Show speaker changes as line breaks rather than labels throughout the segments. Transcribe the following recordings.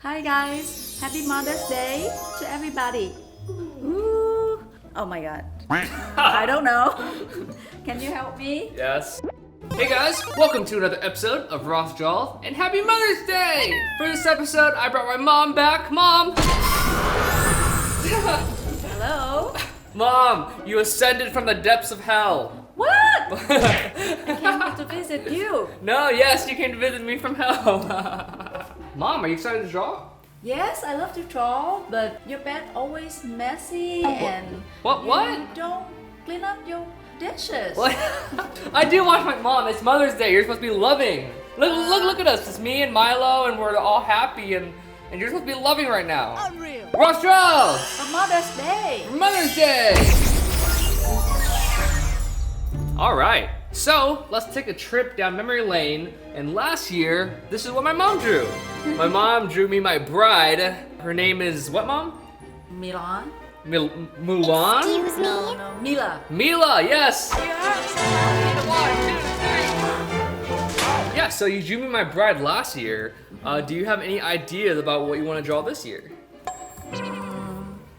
Hi guys, happy Mother's Day to everybody. Ooh. Oh my god. I don't know. Can you help me?
Yes. Hey guys, welcome to another episode of RossDraws and happy Mother's Day! For this episode, I brought my mom back. Mom!
Hello?
Mom, you ascended from the depths of hell.
What? I came to visit you.
No, yes, you came to visit me from hell. Mom, are you excited to draw?
Yes, I love to draw, but your bed always messy and
What?
you don't clean up your dishes.
What? I do watch my mom. It's Mother's Day. You're supposed to be loving. Look at us. It's me and Milo, and we're all happy, and you're supposed to be loving right now.
Unreal.
RossDraws!
For Mother's Day.
Mother's Day! All right, so let's take a trip down memory lane. And last year, this is what my mom drew. My mom drew me my bride. Her name is what, Mom?
Milan?
Mulan?
Excuse me?
No, Mila.
Mila, yes. Yeah, so you drew me my bride last year. Do you have any ideas about what you want to draw this year?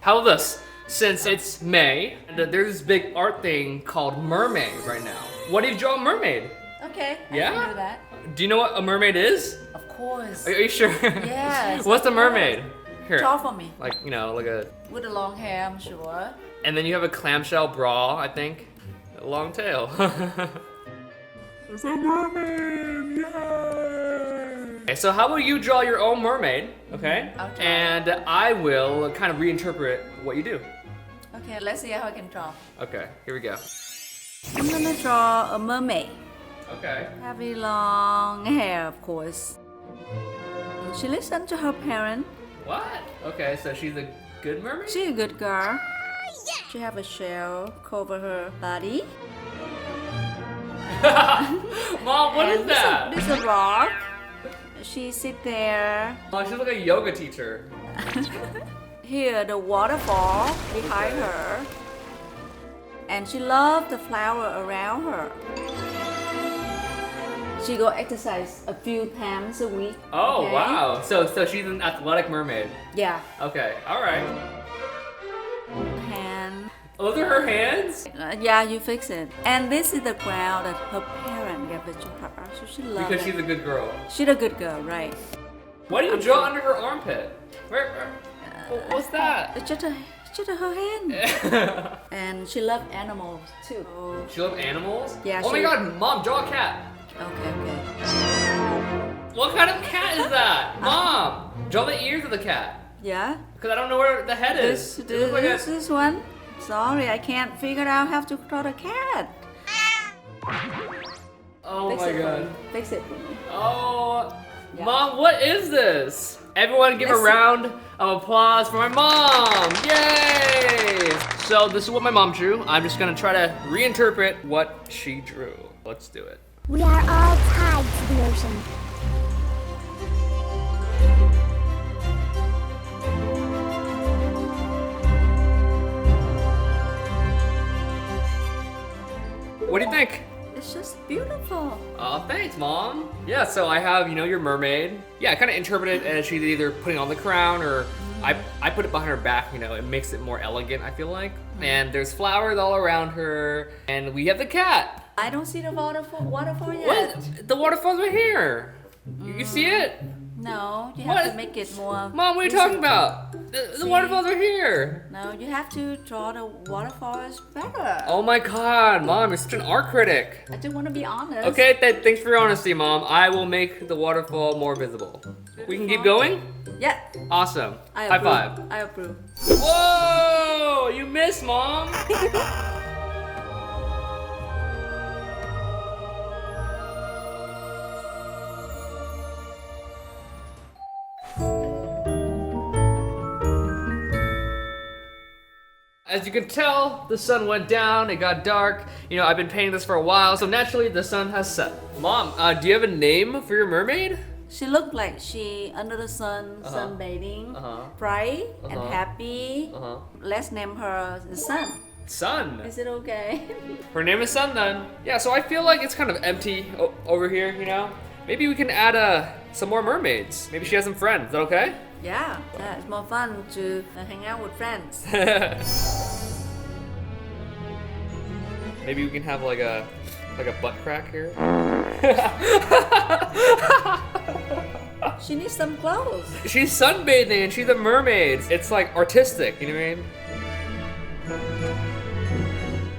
How about this? Since it's May, there's this big art thing called Mermay right now. What do you draw a mermaid?
Okay,
Yeah?
I can do that.
Do you know what a mermaid is?
Of course.
Are you sure?
Yes.
What's a
of
mermaid?
course.
Here.
Draw for me.
Like, you know, like a...
With the long hair, I'm sure.
And then you have a clamshell bra, I think. A long tail. It's a mermaid! Yay! Okay, so how about you draw your own mermaid, okay?
I'll try.
And I will kind of reinterpret what you do.
Okay, let's see how I can draw.
Okay, here we go.
I'm gonna draw a mermaid.
Okay.
Heavy long hair, of course. She listened to her parent.
What? Okay, so she's a good mermaid?
She's a good girl. She have a shell cover her body.
Mom, what is
And
that?
This is a rock. She sit there.
Oh, she's like a yoga teacher.
Here, the waterfall behind her. And she loves the flower around her. She go exercise a few times a week.
Oh,
okay?
wow. So she's an athletic mermaid.
Yeah.
Okay, all right.
Hand.
Those are her hands?
Yeah, you fix it. And this is the ground that her parent gave it to her. So she loves
Because
it.
she's a good girl.
She's a good girl, right?
What do you draw under her armpit? Where what's that?
It's just her hand. And she loves animals too.
She loves animals?
Yeah,
Oh my
she-
god, Mom, draw a cat.
Okay.
What kind of cat is that? Mom, draw the ears of the cat.
Yeah.
Because I don't know where the head is. It looks like a-
This one. Sorry, I can't figure out how to draw the cat.
Oh
Fix
my
it for
god.
me. Fix it for me.
Oh,
Yeah.
Mom, what is this? Everyone give a
Let's see.
round of applause for my mom. Yay! So this is what my mom drew. I'm just gonna try to reinterpret what she drew. Let's do it.
We are all tied to the ocean.
What do you think?
It's just beautiful.
Oh, thanks, Mom. Yeah, so I have, your mermaid. Yeah, I kind of interpret it as she's either putting on the crown or I put it behind her back, it makes it more elegant, I feel like. And there's flowers all around her, and we have the cat.
I don't see the waterfall yet.
What? The waterfall's right here. You see it?
No, you
What?
have to make it more.
Mom, what are you talking about? The
See?
waterfalls are here.
No, you have to draw the waterfalls better.
Oh my god, Mom, you're such an art critic.
I just want to be honest.
Okay, thanks for your honesty, Mom. I will make the waterfall more visible. We can keep going?
Yeah.
Awesome.
I
High
approve.
five.
I approve.
Whoa! You missed, Mom! As you can tell, the sun went down, it got dark. I've been painting this for a while, so naturally the sun has set. Mom, do you have a name for your mermaid?
She looked like she under the sun, sunbathing, bright and happy. Let's name her the sun.
Sun.
Is it okay?
Her name is Sun then. Yeah, so I feel like it's kind of empty over here, Maybe we can add some more mermaids. Maybe she has some friends. Is that okay?
Yeah, it's more fun to hang out with friends.
Maybe we can have like a butt crack here.
She needs some clothes.
She's sunbathing and she's a mermaid. It's like artistic, you know what I mean?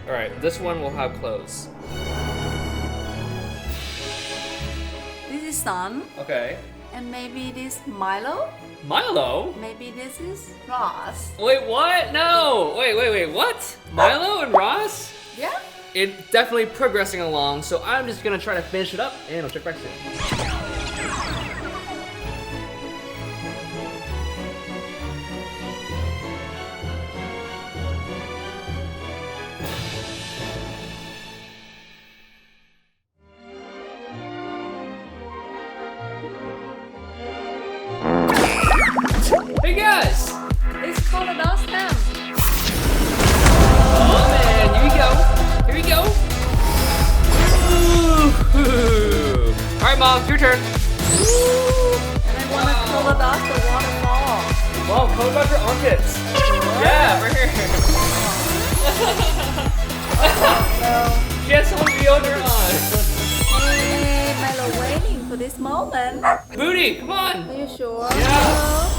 All right, this one will have clothes.
This is Sun,
Okay.
and maybe this Milo.
Milo?
Maybe this is Ross.
Wait, what? No. Wait, what? Milo and Ross?
Yeah.
It's definitely progressing along, so I'm just gonna try to finish it up and I'll check back soon. Hey guys!
It's called a dog stem.
Oh man, here we go. Here we go. All right, Mom, it's your turn.
And I want to pull it off the waterfall.
Mom, how about your armpits? Yeah, right here. She has some deodorant on.
Hey, Milo waiting for this moment.
Booty, come on.
Are you sure?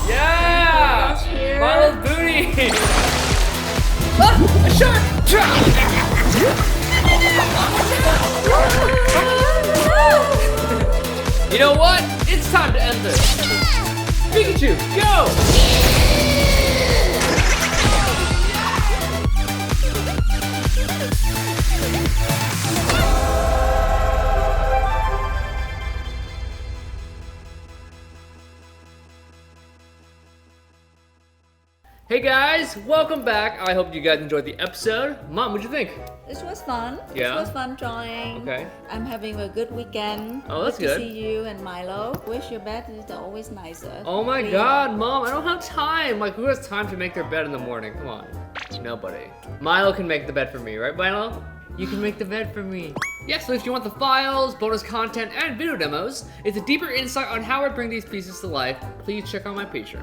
Yeah.
Milo's here.
Milo's booty. Ah, a shark. You know what? It's time to end this. Pikachu, go! Hey guys, welcome back. I hope you guys enjoyed the episode. Mom, what'd you think?
This was fun.
Yeah?
This was fun drawing.
Okay.
I'm having a good weekend.
Oh, that's
good.
good.
To see you and Milo. Wish your bed is always nicer.
Oh my
Clean.
god, Mom, I don't have time. Like, who has time to make their bed in the morning? Come on. Nobody. Milo can make the bed for me, right, Milo? You can make the bed for me. Yeah, so if you want the files, bonus content, and video demos, it's a deeper insight on how I bring these pieces to life, please check out my Patreon.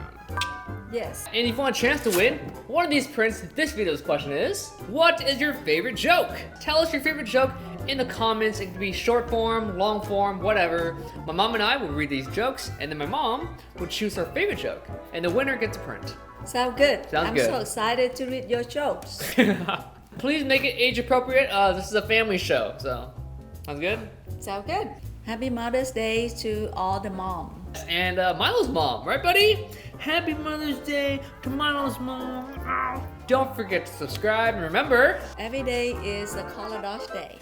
Yes.
And if you want a chance to win one of these prints, this video's question is, what is your favorite joke? Tell us your favorite joke in the comments. It could be short form, long form, whatever. My mom and I will read these jokes, and then my mom will choose her favorite joke, and the winner gets a print.
Sound good.
Sounds
I'm
good.
so excited to read your jokes.
Please make it age appropriate. This is a family show, so sounds good.
Sound good. Happy Mother's Day to all the moms.
And Milo's mom, right, buddy? Happy Mother's Day to Milo's mom. Ow. Don't forget to subscribe, and remember,
Every day is a Color Dodge Day.